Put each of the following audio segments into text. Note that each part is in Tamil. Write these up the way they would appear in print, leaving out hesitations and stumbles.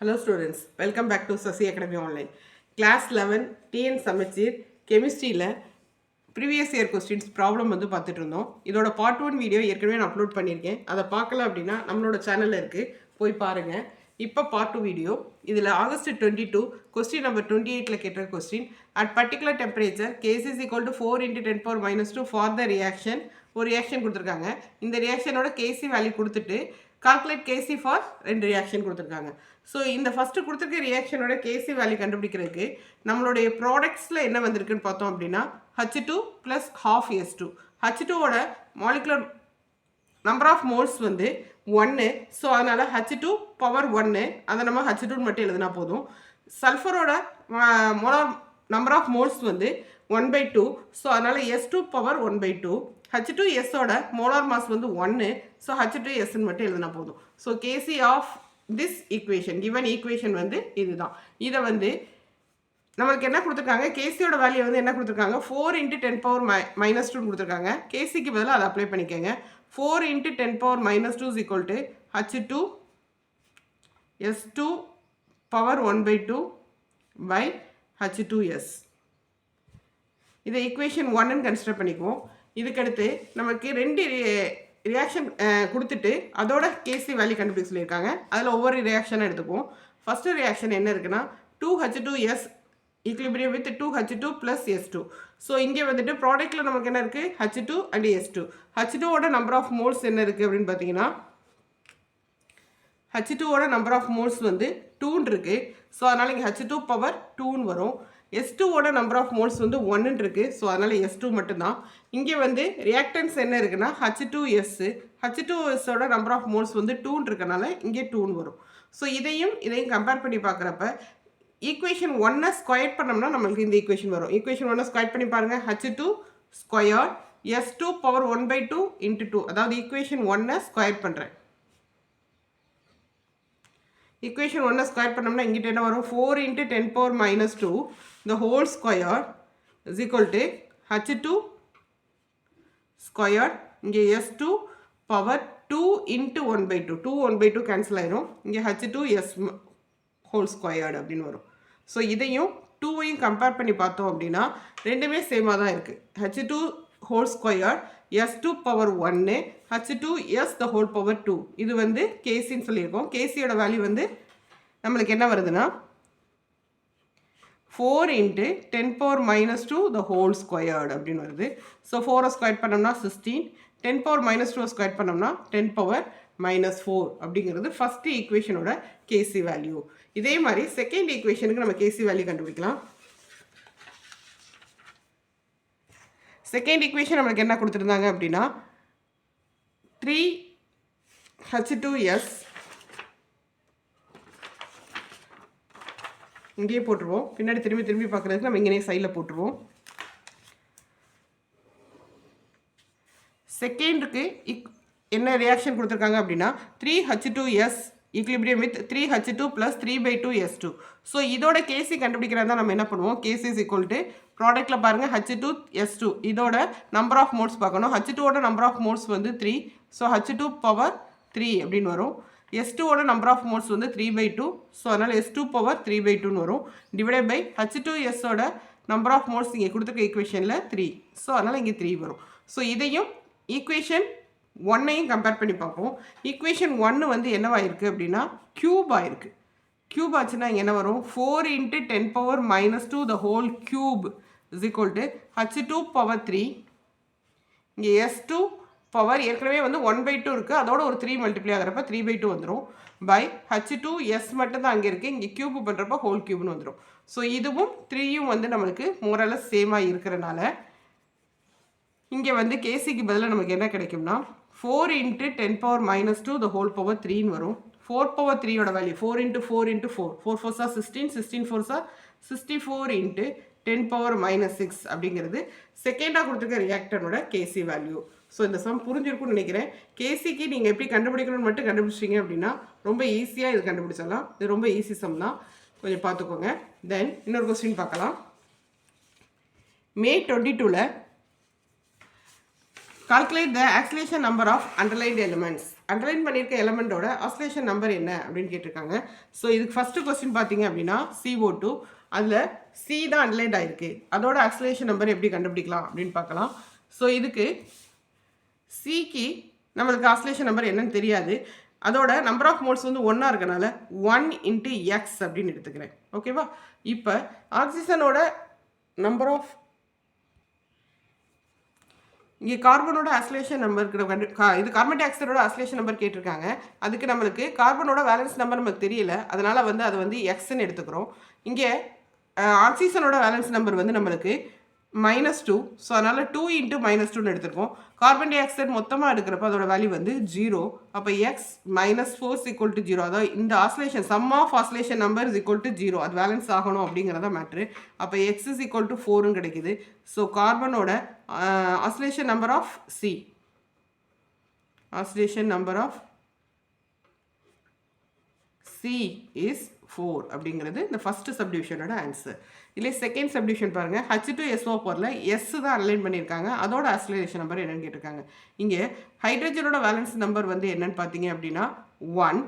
Hello students, welcome back to Sasi Academy Online. Class 11 TN Samachir Chemistry previous year questions problem வந்து பார்த்துட்டு இருந்தோம். இதோட பார்ட் 1 வீடியோ ஏற்கனவே நான் அப்லோட் பண்ணியிருக்கேன். அதை பார்க்கல அப்படின்னா நம்மளோட சேனலில் இருக்குது, போய் பாருங்கள். இப்போ பார்ட் 2 வீடியோ. இதில் ஆகஸ்ட் 22 கொஸ்டின் நம்பர் 28 கேட்ட question. At particular temperature KC is equal to 4 × 10⁻² for the reaction. ஒரு ரியாக்ஷன் கொடுத்துருக்காங்க. இந்த ரியாக்ஷனோட கேசி வேல்யூ கொடுத்துட்டு கால்குலேட் கேசி ஃபார் 2 ரியாக்ஷன் கொடுத்துருக்காங்க. ஸோ இந்த ஃபஸ்ட்டு கொடுத்துருக்க ரியாக்ஷனோட கேசி வேல்யூ கண்டுபிடிக்கிறதுக்கு நம்மளுடைய ப்ராடக்ட்ஸில் என்ன வந்திருக்குன்னு பார்த்தோம் அப்படின்னா H2 + ½ S2. H2ஓட மாலிகுலர் நம்பர் ஆஃப் மோல்ஸ் வந்து 1. ஸோ அதனால் H2 பவர் 1, அதை நம்ம H2 மட்டும் எழுதினா போதும். சல்ஃபரோட மோலார் நம்பர் ஆஃப் மோல்ஸ் வந்து 1/2. ஸோ அதனால் S2 பவர் 1/2. H2Sஓட மோலார் மாஸ் வந்து 1. ஸோ H2Sன்னு மட்டும் எழுதினா போதும். So KC of this equation, given equation வந்து இதுதான். இதை வந்து நம்மளுக்கு என்ன கொடுத்துருக்காங்க, கேசியோட வேல்யூ வந்து என்ன கொடுத்துருக்காங்க, 4 × 10⁻² கொடுத்துருக்காங்க. கேசிக்கு பதிலாக அதை அப்ளை பண்ணிக்கோங்க. 4 × 10⁻² = H2 S2 power 1/2 by H2S. இதை ஈக்குவேஷன் 1ன்னு கன்சிடர் பண்ணிக்குவோம். இதுக்கடுத்து நமக்கு 2 ரியாக்ஷன் கொடுத்துட்டு அதோட கேசி வேல்யூ கண்டுபிடிக்க சொல்லியிருக்காங்க. அதில் ஒவ்வொரு ரியாக்ஷனாக எடுத்துக்குவோம். ஃபஸ்ட்டு ரியாக்ஷன் என்ன இருக்குன்னா 2H2S equilibrium with 2H2 + S2. So இங்கே வந்துட்டு ப்ராடக்ட்டில் நமக்கு என்ன இருக்குது, H2 and S2. H2ஓட நம்பர் ஆஃப் மோல்ஸ் என்ன இருக்குது அப்படின்னு பார்த்தீங்கன்னா H2ஓட நம்பர் ஆஃப் மோல்ஸ் வந்து 2 இருக்குது. ஸோ அதனால் இங்கே H2 பவர் 2ன்னு வரும். S2ஓட நம்பர் ஆஃப் மோல்ஸ் வந்து 1 இருக்குது. ஸோ அதனால் S2 மட்டும்தான். இங்கே வந்து ரியாக்டன்ஸ் என்ன இருக்குன்னா H2S. H2Sஓட நம்பர் ஆஃப் மோல்ஸ் வந்து 2 இருக்கனால இங்கே 2ன்னு வரும். ஸோ இதையும் கம்பேர் பண்ணி பார்க்குறப்ப ஈக்குவேஷன் 1 ஸ்கொயர் பண்ணோம்னா நம்மளுக்கு இந்த ஈக்குவேஷன் வரும். ஈக்குவேஷன் 1 ஸ்கொயர் பண்ணி பாருங்கள். H2 square S2 power 1/2 × 2. அதாவது ஈக்குவேஷன் 1 ஸ்கொயர் பண்ணுறேன். ஈக்குவேஷன் 1 ஸ்கொயர் பண்ணோம்னா இங்கிட்ட என்ன வரும், 4 × 10⁻² the whole square is equal to H2 square. இங்கே S2 பவர் 2 × 1/2. 2 1/2 கேன்சல் ஆயிரும். இங்கே H2S ஹோல் ஸ்கொயர்டு அப்படின்னு வரும். ஸோ இதையும் 2வையும் கம்பேர் பண்ணி பார்த்தோம் அப்படின்னா ரெண்டுமே சேமாக தான் இருக்குது. H2 whole square S2 power 1, H2S the whole power 2. இது வந்து கேசின்னு சொல்லியிருக்கோம். கேசியோட வேல்யூ வந்து நம்மளுக்கு என்ன வருதுன்னா 4 × 10⁻² the whole squared அப்படின்னு வருது. ஸோ 4 ஸ்கொயர் பண்ணோம்னா 16, 10⁻² ஸ்கொயர் பண்ணோம்னா 10⁻4 அப்படிங்கிறது ஃபஸ்ட்டு ஈக்குவேஷனோட கேசி வேல்யூ. இதே மாதிரி செகண்ட் ஈக்குவேஷனுக்கு நம்ம கேசி வேல்யூ கண்டுபிடிக்கலாம். செகண்ட் ஈக்குவேஷன் நம்மளுக்கு என்ன கொடுத்துருந்தாங்க அப்படின்னா 3H2S இங்கேயே போட்டுருவோம். பின்னாடி திரும்பி பார்க்குறதுக்கு நம்ம இங்கேயே சைடில் போட்டுருவோம். செகண்டுக்கு என்ன ரியாக்ஷன் கொடுத்துருக்காங்க அப்படின்னா 3H2S equilibrium with 3H2 + 3/2 S2. So இதோட கேசி கண்டுபிடிக்கிறதா நம்ம என்ன பண்ணுவோம், கேசி இஸ் ஈக்குவல் டு ப்ராடக்ட்டில் பாருங்கள் H2 S2 இதோட நம்பர் ஆஃப் மோல்ஸ் பார்க்கணும். H2ஓட நம்பர் ஆஃப் மோல்ஸ் வந்து 3. ஸோ H2 பவர் 3 அப்படின்னு வரும். S2ஓட நம்பர் ஆஃப் மோல்ஸ் வந்து 3/2. ஸோ அதனால் S2 பவர் 3/2ன்னு வரும். டிவைடட் பை H2Sஓட நம்பர் ஆஃப் மோல்ஸ் இங்கே கொடுத்துருக்க ஈக்குவேஷனில் 3. ஸோ அதனால் இங்கே 3 வரும். ஸோ இதையும் ஈக்குவேஷன் 1ஐயும் கம்பேர் பண்ணி பார்ப்போம். ஈக்குவேஷன் 1 வந்து என்னவாயிருக்கு அப்படின்னா க்யூப் ஆயிருக்கு. க்யூப் ஆச்சுன்னா இங்கே என்ன வரும், 4 × 10⁻² the whole cube is equal to H2 power 3. இங்கே S2 பவர் ஏற்கனவே வந்து 1/2 இருக்குது, அதோட ஒரு 3 மல்டிப்ளை ஆகிறப்ப 3/2 வந்துடும். பை H2S மட்டும் தான் அங்கே இருக்குது, இங்கே க்யூப் பண்ணுறப்ப ஹோல் க்யூப்னு வந்துடும். ஸோ இதுவும் 3யும் வந்து நம்மளுக்கு மோரலஸ் சேமாக இருக்கிறனால இங்கே வந்து கேசிக்கு பதிலாக நமக்கு என்ன கிடைக்கும்னா 4 × 10⁻² the whole power 3ன்னு வரும். 4 power 3யோட value 4 × 4 × 4, 4 4s are 16, 16 4s are 64 × 10⁻6 அப்படிங்கிறது செகண்டாக கொடுத்துருக்க ரியாக்டரோட கேசி வேல்யூ. ஸோ இந்த சம் புரிஞ்சிருக்கும்னு நினைக்கிறேன். கேசிக்கு நீங்கள் எப்படி கண்டுபிடிக்கணும்னு மட்டும் கண்டுபிடிச்சிங்க அப்படின்னா ரொம்ப ஈஸியாக இது கண்டுபிடிச்சிடலாம். இது ரொம்ப ஈஸி சம் தான், கொஞ்சம் பார்த்துக்கோங்க. தென் இன்னொரு கொஸ்டின் பார்க்கலாம். May 22 calculate the oxidation number of underlined elements. Underline பண்ணியிருக்க எலமெண்டோட ஆக்சிலேஷன் நம்பர் என்ன அப்படின்னு கேட்டிருக்காங்க. ஸோ இதுக்கு ஃபஸ்ட்டு கொஸ்டின் பார்த்தீங்க அப்படின்னா CO2, அதில் சி தான் அண்டர்லைன்ட் ஆகிருக்கு. அதோட ஆக்சிலேஷன் நம்பர் எப்படி கண்டுபிடிக்கலாம் அப்படின்னு பார்க்கலாம். ஸோ இதுக்கு சிக்கு நம்மளுக்கு ஆக்சிலேஷன் நம்பர் என்னன்னு தெரியாது. அதோட நம்பர் ஆஃப் மோல்ஸ் வந்து 1 இருக்கனால 1 × x அப்படின்னு எடுத்துக்கிறேன். ஓகேவா? இப்போ ஆக்சிஜனோட நம்பர் ஆஃப் இங்கே கார்பனோட ஆக்சிலேஷன் நம்பர் இது கார்பன் டை ஆக்சைடோட ஆக்சிலேஷன் நம்பர் கேட்டிருக்காங்க. அதுக்கு நம்மளுக்கு கார்பனோட வேலன்ஸ் நம்பர் நமக்கு தெரியல, அதனால் வந்து அதை வந்து எக்ஸ்ன்னு எடுத்துக்கிறோம். இங்கே ஆக்சிஜனோட வேலன்ஸ் நம்பர் வந்து நம்மளுக்கு -2. ஸோ அதனால் 2 × -2ன்னு எடுத்துருக்கோம். கார்பன் டை ஆக்சைடு மொத்தமாக எடுக்கிறப்ப அதோட வேல்யூ வந்து 0. அப்போ எக்ஸ் -4 = 0. அதாவது இந்த oxidation sum of oxidation number = 0. அது வேலன்ஸ் ஆகணும் அப்படிங்கிறத மேட்ரு. அப்போ எக்ஸ் = 4ன்னு கிடைக்குது. ஸோ கார்பனோட oxidation number of C, oxidation number of C is 4 அப்படிங்கிறது இந்த ஃபஸ்ட்டு சப்டிவிஷனோட ஆன்சர். இல்லை செகண்ட் சப்டிவிஷன் பாருங்கள். H2SO4ல் எஸ் தான் அலைன் பண்ணியிருக்காங்க. அதோட ஆக்சிலரேஷன் நம்பர் என்னென்னு கேட்டிருக்காங்க. இங்கே ஹைட்ரஜனோட வேலன்ஸ் நம்பர் வந்து என்னென்னு பார்த்தீங்க அப்படின்னா 1.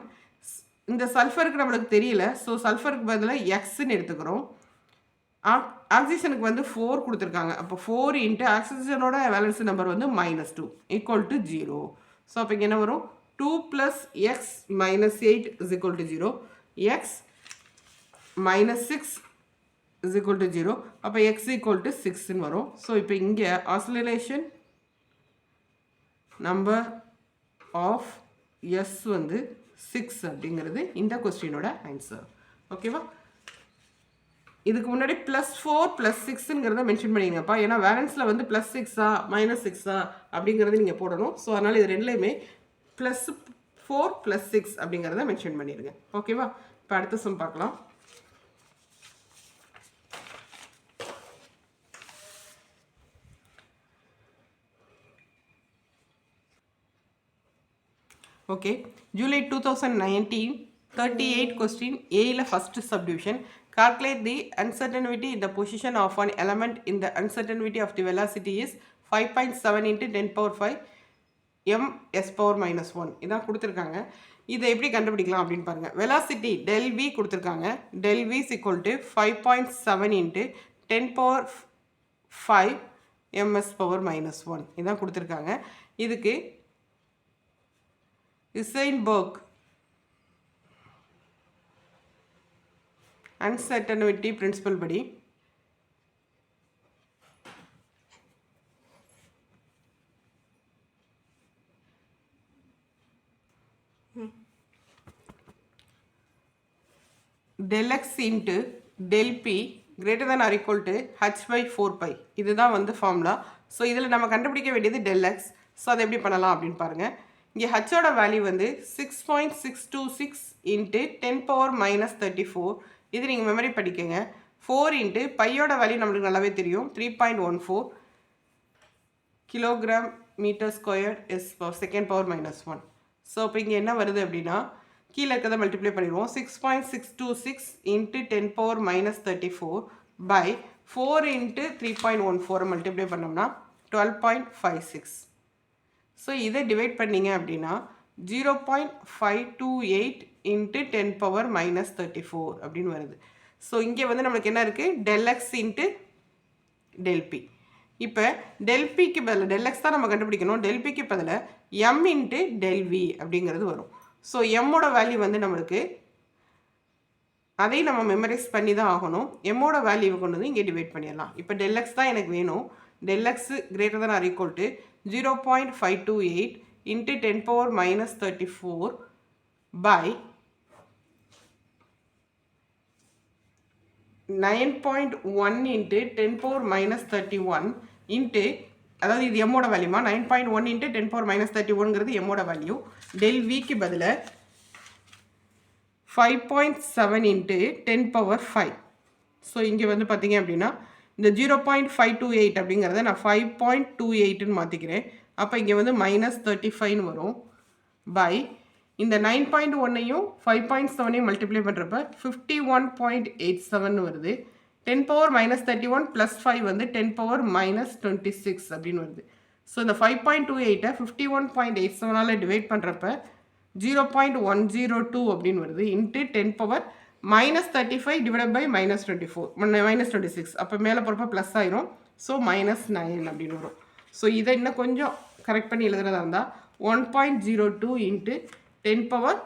இந்த சல்ஃபருக்கு நம்மளுக்கு தெரியல, ஸோ சல்ஃபருக்கு பதிலாக எக்ஸ்ன்னு எடுத்துக்கிறோம். ஆக்சிஜனுக்கு வந்து 4 கொடுத்துருக்காங்க. அப்போ 4 × ஆக்சிஜனோட வேலன்ஸ் நம்பர் வந்து -2 = 0. ஸோ அப்போ இங்கே என்ன வரும்? 2 + x - 8 = 0. x -6 = 0. அப்போ x = 6ன்னு வரும். ஸோ இப்போ இங்கே ஆக்சிலரேஷன் நம்பர் ஆஃப் எஸ் வந்து 6 அப்படிங்கிறது இந்த கொஸ்டினோட ஆன்சர். ஓகேவா? இதுக்கு முன்னாடி +4 + 6ங்கிறத மென்ஷன் பண்ணிங்கப்பா. ஏன்னா வேலன்ஸில் வந்து +6 -6 அப்படிங்கிறது நீங்கள் போடணும். ஸோ அதனால் இது ரெண்டுலேயுமே +4 + 6 அப்படிங்கிறத மென்ஷன் பண்ணிடுங்க. ஓகேவா? இப்போ அடுத்த சம் பார்க்கலாம். ஓகே, ஜூலை 2019 38 கொஸ்டின் ஏயில் first subdivision. Calculate the uncertainty in the position of an element in the uncertainty of the velocity is 5.7 × 10⁵ m⁻⁻1 இதான் கொடுத்துருக்காங்க. இதை எப்படி கண்டுபிடிக்கலாம் அப்படின்னு பாருங்கள். வெலாசிட்டி ∆v கொடுத்துருக்காங்க. ∆v = 5.7 × 10⁵ ms⁻⁻1 இதான் கொடுத்துருக்காங்க. இதுக்கு ஹைசன்பர்க் அன்சர்டனிட்டி பிரின்சிபல் படி ∆x × ∆p > h/4π இதுதான் வந்து ஃபார்முலா. ஸோ இதில் நம்ம கண்டுபிடிக்க வேண்டியது ∆x. ஸோ அதை எப்படி பண்ணலாம் அப்படின்னு பாருங்கள். இங்கே ஹச்சோட வேல்யூ வந்து 6.626 × 10⁻⁻34. இது நீங்கள் மெமரி படிக்கங்க. 4 × பையோட வேல்யூ நம்மளுக்கு நல்லாவே தெரியும், 3.14 kg/m² is second power -1. So இப்போ இங்கே என்ன வருது அப்படின்னா கீழே இருக்கிறத மல்டிப்ளை பண்ணிடுவோம். 6.626 × 10⁻⁻34 by 4 × 3.14 மல்டிப்ளை பண்ணோம்னா 12.56. ஸோ இதை டிவைட் பண்ணிங்க அப்படின்னா 0.528 × 10⁻⁻34 அப்படின்னு வருது. ஸோ இங்கே வந்து நம்மளுக்கு என்ன இருக்குது? ∆x × ∆p. இப்போ ∆pக்கு பதில் ∆x தான் நம்ம கண்டுபிடிக்கணும். ∆pக்கு பதில் m × ∆v அப்படிங்கிறது வரும். ஸோ எம்மோட வேல்யூ வந்து நம்மளுக்கு அதையும் நம்ம மெமரைஸ் பண்ணி தான் ஆகணும். எம்மோட வேல்யூவை கொண்டு வந்து இங்கே டிவைட் பண்ணிடலாம். இப்போ ∆x தான் எனக்கு வேணும். ∆x > 0.528 × 10⁻⁻34 by 9.1 × 10⁻⁻31 into, அதாவது இது எம்மோட வேல்யூமா, 9.1 × 10⁻⁻31ங்கிறது எம்மோட வேல்யூ. ∆vக்கு பதில் 5.7 × 10⁵. ஸோ இங்கே வந்து பார்த்தீங்க அப்படின்னா இந்த 0.528 அப்படிங்கிறத நான் 5.28ன்னு மாற்றிக்கிறேன். அப்போ இங்கே வந்து -35ன்னு வரும். பை இந்த 9.1ஐயும் 5.7ஐயும் மல்டிப்ளை பண்ணுறப்ப 51.87ன்னு வருது. 10⁻⁻31 + 5 வந்து 10⁻⁻26 அப்படின்னு வருது. ஸோ இந்த 5.28 51.87 டிவைட் பண்ணுறப்ப 0.102 அப்படின்னு வருது இன்ட்டு 10 பவர் -35 டிவைட் பை -26 அப்போ மேலே போகிறப்ப ப்ளஸ் ஆயிரும். ஸோ -9 அப்படின்னு வரும். ஸோ இதை இன்னும் கொஞ்சம் கரெக்ட் பண்ணி எழுதுறதா இருந்தால் 1.02 இன்ட்டு 10 பவர்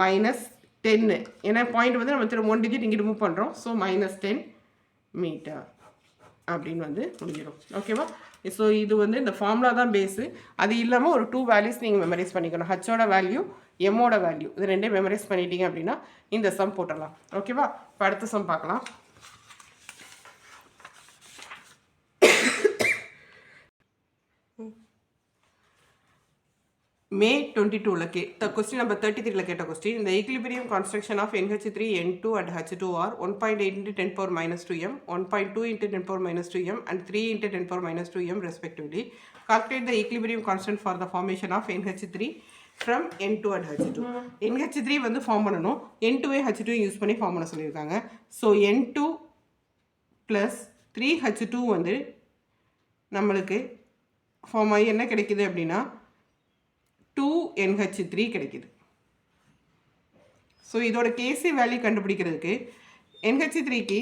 -10 ஏன்னா பாயிண்ட் வந்து நம்ம திரும்ப 1 டிஜிட் இங்கே மூவ் பண்ணுறோம். ஸோ -10 மீட்டர் அப்படின்னு வந்து முடிஞ்சிடும். ஓகேவா? ஸோ இது வந்து இந்த ஃபார்முலா தான் பேஸு. அது இல்லாமல் ஒரு 2 வேல்யூஸ் நீங்கள் மெமரைஸ் பண்ணிக்கணும். ஹச்சோட வேல்யூ, எம்மோட வேல்யூ, இது ரெண்டே மெமரைஸ் பண்ணிட்டீங்க அப்படின்னா இந்த சம் போட்டுடலாம். ஓகேவா? இப்போ அடுத்த சம் பார்க்கலாம். May 22 கேட்ட கொஸ்டின் நம்பர் 33 கேட்ட கொஸ்டின். இந்த equilibrium construction of NH3 N2 and H2 are 1.8 into 10 power minus 2m, 1.2 into 10 power minus 2m and 3 into 10 power minus 2m respectively. Calculate the equilibrium constant for the formation of NH3 from N2 and H2. NH3 வந்து ஃபார்ம் பண்ணணும், N2 H2 யூஸ் பண்ணி ஃபார்ம் பண்ண சொல்லியிருக்காங்க. ஸோ N2 ப்ளஸ் 3H2 வந்து நம்மளுக்கு ஃபார்ம் ஆகி என்ன கிடைக்குது அப்படின்னா 2NH3 கிடைக்குது. ஸோ இதோட கேசி வேல்யூ கண்டுபிடிக்கிறதுக்கு NH3க்கு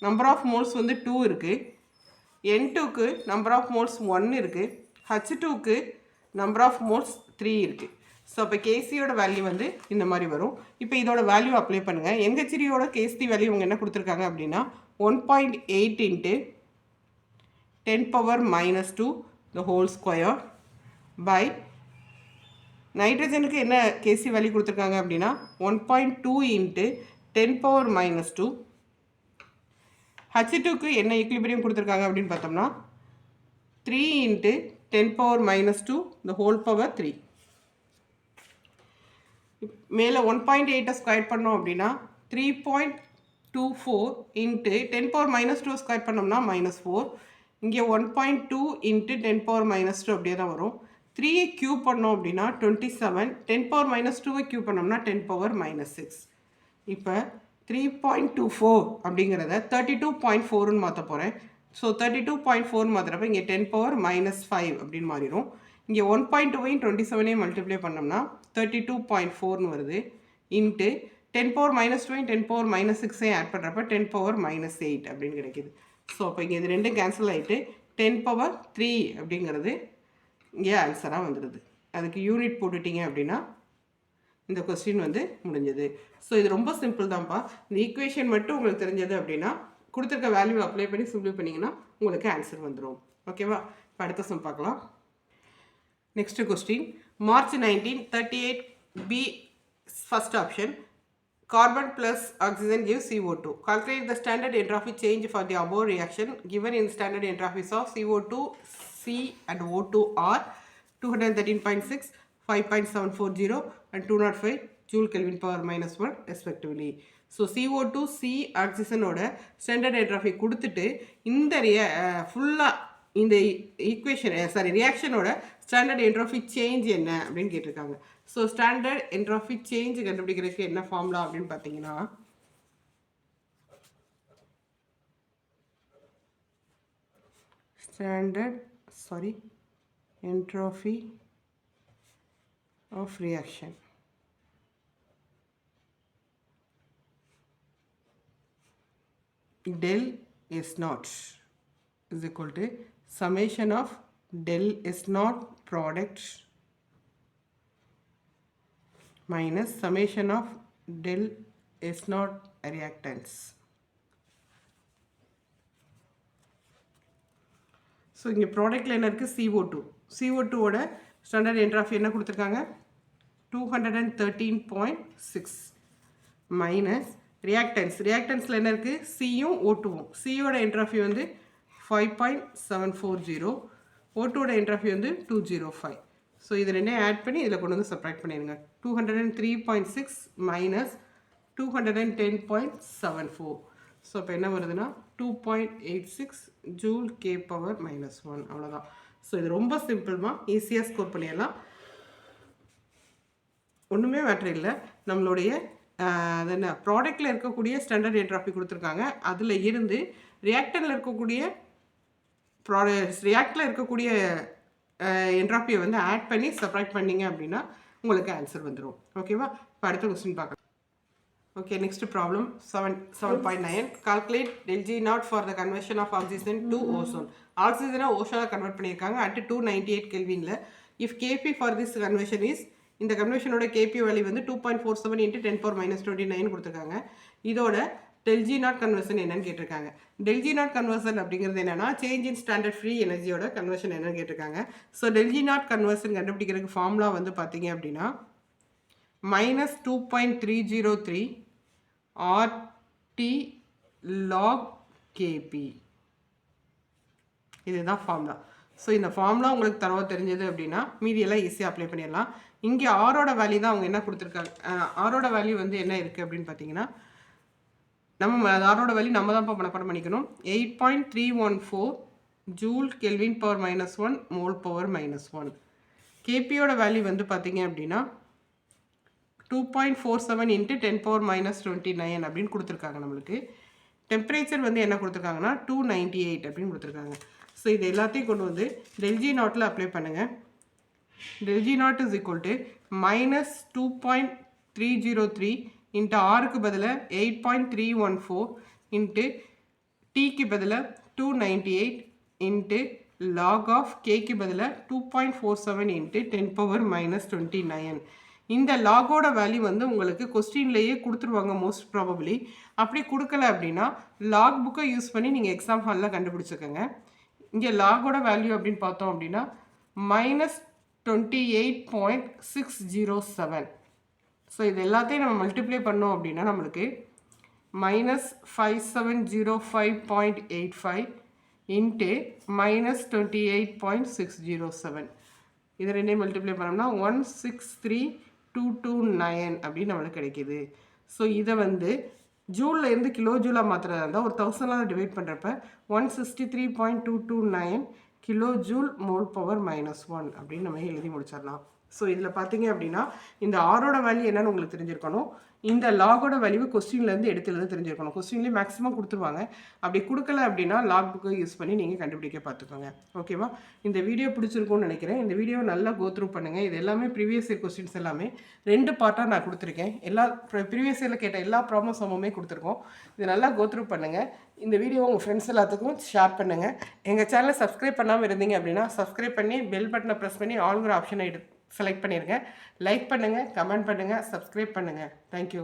நம்பர் ஆஃப் மோல்ஸ் வந்து 2 இருக்குது, N2க்கு நம்பர் ஆஃப் மோல்ஸ் 1 இருக்குது, H2க்கு நம்பர் ஆஃப் மோல்ஸ் 3 இருக்குது. ஸோ அப்போ கேசியோட வேல்யூ வந்து இந்த மாதிரி வரும். இப்போ இதோட வேல்யூ அப்ளை பண்ணுங்கள். NH3யோட கேசி வேல்யூ அவங்க என்ன கொடுத்துருக்காங்க அப்படின்னா 1.8 into 10 power minus 2 the whole square by நைட்ரஜனுக்கு என்ன கேசி வேல்யூ கொடுத்துருக்காங்க அப்படின்னா 1.2 into 10 power minus 2. H2க்கு என்ன ஈக்லிபிரியம் கொடுத்துருக்காங்க அப்படின்னு பார்த்தோம்னா 3 into 10 power minus 2 the whole power 3. மேலே 1.8 ஸ்கொயர் பண்ணோம் அப்படின்னா 3.24 into 10 power minus 2 ஸ்கொயர் பண்ணோம்னா -4. இங்கே 1.2 into 10 power minus 2 அப்படியே தான் வரும். 3 கியூப் பண்ணோம் அப்படின்னா 27, 10 power minus 2 கியூப் பண்ணோம்னா 10 power minus 6. இப்போ 3.24 அப்படிங்கிறத 32.4ன்னு மாற்ற போகிறேன். ஸோ 32.4 மாற்றுறப்ப இங்கே 10 power minus 5 அப்படின்னு மாறிடும். இங்கே 1.2ஐயும் 27ஐயும் மல்டிப்ளை பண்ணோம்னா 32.4ன்னு வருது. இன்ட்டு 10 power minus 2ஐயும் 10 power minus 6ஐயும் ஆட் பண்ணுறப்ப 10 power minus 8 அப்படின்னு கிடைக்கிது. ஸோ அப்போ இங்கே இது ரெண்டும் கேன்சல் ஆகிட்டு 10 power 3 அப்படிங்கிறது இங்கே ஆன்சராக வந்துடுது. அதுக்கு யூனிட் போட்டுட்டிங்க அப்படின்னா இந்த கொஸ்டின் வந்து முடிஞ்சது. ஸோ இது ரொம்ப சிம்பிள் தான்ப்பா. இந்த ஈக்குவேஷன் மட்டும் உங்களுக்கு தெரிஞ்சது அப்படின்னா கொடுத்துருக்க வேல்யூ அப்ளை பண்ணி சிம்பிள் பண்ணிங்கன்னா உங்களுக்கு ஆன்சர் வந்துடும். ஓகேவா? இப்போ அடுத்த சம் பார்க்கலாம். Next question March 19, 38B first option. Carbon plus oxygen gives CO2. Calculate the standard entropy change for the above reaction given in standard entrophies of CO2, C and O2 are 213.6, 5.740 and 205 joule Kelvin power minus 1 respectively. So CO2, C oxygen ஓட standard entropy கொடுத்துட்டு இந்த ஃபுல்லாக இந்த ஈக்குவேஷன் ரியாக்ஷனோட ஸ்டாண்டர்ட் என்ட்ரோஃபி சேஞ்ச் என்ன அப்படின்னு கேட்டிருக்காங்க. ஸோ ஸ்டாண்டர்ட் என்ட்ரோஃபி சேஞ்ச் கண்டுபிடிக்கிறதுக்கு என்ன ஃபார்முலா அப்படின்னு பார்த்தீங்கன்னா entropy of reaction del S naught is equal to summation of del S naught product minus summation of del S naught reactants. So இங்கே ப்ராடக்டில் என்ன இருக்குது? CO2 ஓட ஸ்டாண்டர்ட் என்ட்ராஃபி என்ன கொடுத்துருக்காங்க? 213.6 மைனஸ் ரியாக்டன்ஸில் என்ன இருக்குது? சியும் O2வும். சியோட என்ட்ராஃபி வந்து 5.740, O2ஓட என்ட்ராஃபி வந்து 205. ஸோ இது ரெண்டையும் ஆட் பண்ணி இதில் கொண்டு வந்து சப்ராக்ட் பண்ணிடுங்க. 203.6 மைனஸ் 210.74. ஸோ இப்போ என்ன வருதுன்னா 2.86 ஜூல் K பவர் -1. அவ்வளோதான். ஸோ இது ரொம்ப சிம்பிள்மா, ஈஸியாக ஸ்கோர் பண்ணிடலாம். ஒன்றுமே மேட்ரு இல்லை. நம்மளுடைய அது என்ன ப்ராடக்டில் இருக்கக்கூடிய ஸ்டாண்டர்ட் என்ட்ராஃபி கொடுத்துருக்காங்க, அதில் இருந்து ரியாக்டரில் இருக்கக்கூடிய ரியாக்டில் இருக்கக்கூடிய என்ட்ராப்பியை வந்து ஆட் பண்ணி சப்ராக்ட் பண்ணிங்க அப்படின்னா உங்களுக்கு ஆன்சர் வந்துடும். ஓகேவா? இப்போ அடுத்த கொஸ்டின் பார்க்கலாம். Okay, next problem 7.9. Calculate del G naught for the conversion of oxygen to ozone. Oxygen ocean convert பண்ணியிருக்காங்க at 298 Kelvinல. If Kp for this conversion is, இந்த கன்வர்ஷனோட Kp வேல்யூ வந்து 2.47 into 10 power minus 29 கொடுத்துருக்காங்க. இதோட del G naught கன்வர்ஷன் என்னன்னு கேட்டிருக்காங்க. del G naught கன்வர்ஷன் அப்படிங்கிறது என்னன்னா சேஞ்ச் இன் ஸ்டாண்டர்ட் ஃப்ரீ எனர்ஜியோட கன்வர்ஷன் என்னன்னு கேட்டிருக்காங்க. So del G naught conversion கண்டுபிடிக்கிறதுக்கு ஃபார்முலா வந்து பார்த்தீங்க அப்படின்னா minus 2.303 RT log Kp. இதுதான் ஃபார்முலா. ஸோ இந்த ஃபார்முலா உங்களுக்கு தரவா தெரிஞ்சது அப்படின்னா மீதியெல்லாம் ஈஸியாக அப்ளை பண்ணிடலாம். இங்கே ஆரோட வேல்யூ தான் அவங்க என்ன கொடுத்துருக்காங்க. ஆரோட வேல்யூ வந்து என்ன இருக்குது அப்படின்னு பார்த்தீங்கன்னா நம்ம ஆரோட வேல்யூ நம்ம தான் மனப்பாடம் பண்ணிக்கணும். 8.314 joule kelvin power -1 mole power -1. கேபியோட வேல்யூ வந்து பார்த்தீங்க அப்படின்னா 2.47 into 10 power minus 29 அப்படின்னு கொடுத்துருக்காங்க. நம்மளுக்கு டெம்பரேச்சர் வந்து என்ன கொடுத்துருக்காங்கன்னா 298 அப்படின்னு கொடுத்துருக்காங்க. ஸோ இது எல்லாத்தையும் கொண்டு வந்து del G நாட்டில் அப்ளை பண்ணுங்கள். del G naught is equal to -2.303 into ஆருக்கு பதிலாக 8.314 இன்ட்டு டீக்கு பதிலாக 298 இன்ட்டு லாக் ஆஃப் கேக்கு பதிலாக 2.47 இன்ட்டு 10 power minus 29. இந்த லாகோட வேல்யூ வந்து உங்களுக்கு கொஸ்டின்லேயே கொடுத்துருவாங்க மோஸ்ட் ப்ராபப்ளி. அப்படி கொடுக்கல அப்படின்னா லாக் புக்கை யூஸ் பண்ணி நீங்கள் எக்ஸாம் ஹாலில் கண்டுபிடிச்சிக்கோங்க. இங்கே லாகோட வேல்யூ அப்படின்னு பார்த்தோம் அப்படின்னா -28.607. ஸோ இது எல்லாத்தையும் நம்ம மல்டிப்ளை பண்ணோம் அப்படின்னா நம்மளுக்கு -5705.85 இன்ட்டு -28.607. இது ரெண்டையும் மல்டிப்ளை பண்ணோம்னா 163,229 அப்படின்னு நம்மளுக்கு கிடைக்கிது. ஸோ இதை வந்து ஜூலில் இருந்து கிலோ ஜூலாக மாத்திரதா இருந்தால் ஒரு 1000 டிவைட் பண்ணுறப்ப 163.229 கிலோ ஜூல் மோல் பவர் -1 அப்படின்னு நம்ம எழுதி முடிச்சிடலாம். ஸோ இதில் பார்த்தீங்க அப்படின்னா இந்த ஆரோட வேல்யூ என்னன்னு உங்களுக்கு தெரிஞ்சிருக்கணும். இந்த லாகோட வேல்யூ கொஸ்டின்லேருந்து எடுத்துலேருந்து தெரிஞ்சிருக்கணும். கொஸ்டின்லேயே மேக்ஸிமம் கொடுத்துருவாங்க. அப்படி கொடுக்கல அப்படின்னா லாக் புக்கை யூஸ் பண்ணி நீங்கள் கண்டுபிடிக்க பார்த்துக்கோங்க. ஓகேவா? இந்த வீடியோ பிடிச்சிருக்கும்னு நினைக்கிறேன். இந்த வீடியோ நல்லா கோத்ரூ பண்ணுங்கள். இது எல்லாமே ப்ரீவியஸ் இயர் கொஸ்டின்ஸ் எல்லாமே 2 பார்ட்டாக நான் கொடுத்துருக்கேன். எல்லா ப்ரீவியஸ் இயரில் கேட்ட எல்லா ப்ராப்ளம் சமமே கொடுத்துருக்கோம். இது நல்லா கோத்ரூ பண்ணுங்கள். இந்த வீடியோ உங்கள் ஃப்ரெண்ட்ஸ் எல்லாத்துக்கும் ஷேர் பண்ணுங்கள். எங்கள் சேனலை சப்ஸ்கிரைப் பண்ணாமல் இருந்தீங்க அப்படின்னா சப்ஸ்கிரைப் பண்ணி பெல் பட்டனை ப்ரெஸ் பண்ணி ஆல்ங்கிற ஆப்ஷனை செலக்ட் பண்ணிடுங்க. லைக் பண்ணுங்கள், கமெண்ட் பண்ணுங்கள், சப்ஸ்கிரைப் பண்ணுங்கள். தேங்க்யூ.